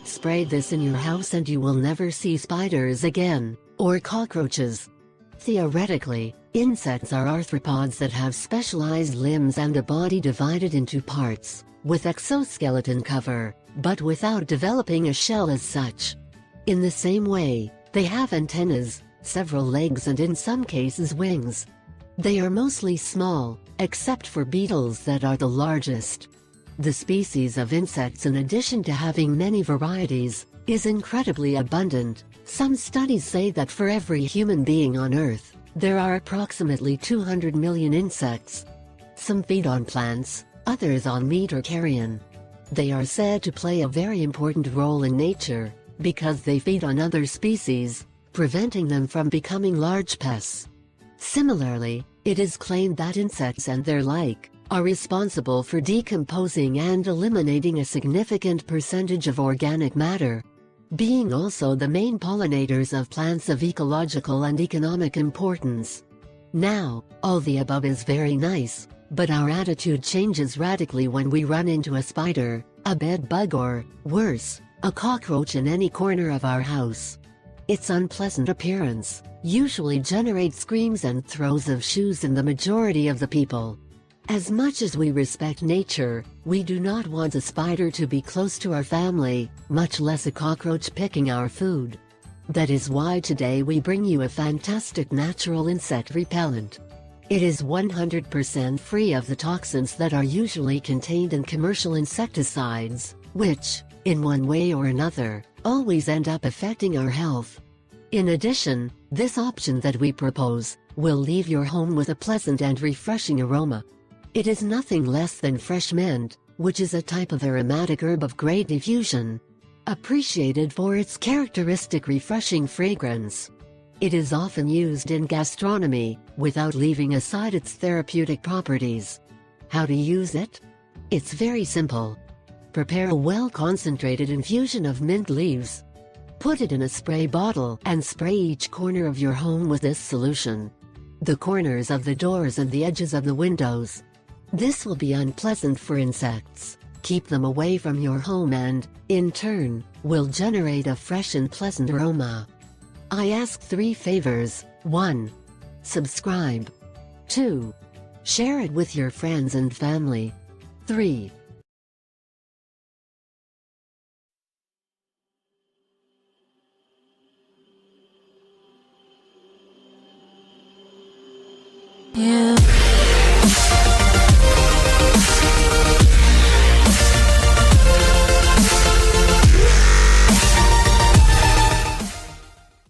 Spray this in your house and you will never see spiders again, or cockroaches. Theoretically, insects are arthropods that have specialized limbs and a body divided into parts, with exoskeleton cover, but without developing a shell as such. In the same way, they have antennas, several legs and in some cases wings. They are mostly small, except for beetles that are the largest. The species of insects, in addition to having many varieties, is incredibly abundant. Some studies say that for every human being on Earth, there are approximately 200 million insects. Some feed on plants, others on meat or carrion. They are said to play a very important role in nature, because they feed on other species, preventing them from becoming large pests. Similarly, it is claimed that insects and their like are responsible for decomposing and eliminating a significant percentage of organic matter, being also the main pollinators of plants of ecological and economic importance. Now, all the above is very nice, but our attitude changes radically when we run into a spider, a bed bug or, worse, a cockroach in any corner of our house. Its unpleasant appearance usually generates screams and throws of shoes in the majority of the people. As much as we respect nature, we do not want a spider to be close to our family, much less a cockroach picking our food. That is why today we bring you a fantastic natural insect repellent. It is 100% free of the toxins that are usually contained in commercial insecticides, which, in one way or another, always end up affecting our health. In addition, this option that we propose will leave your home with a pleasant and refreshing aroma. It is nothing less than fresh mint, which is a type of aromatic herb of great diffusion, appreciated for its characteristic refreshing fragrance. It is often used in gastronomy, without leaving aside its therapeutic properties. How to use it? It's very simple. Prepare a well-concentrated infusion of mint leaves. Put it in a spray bottle and spray each corner of your home with this solution. The corners of the doors and the edges of the windows. This will be unpleasant for insects. Keep them away from your home and, in turn, will generate a fresh and pleasant aroma. I ask 3 favors. 1. Subscribe. 2. Share it with your friends and family. 3. Yeah.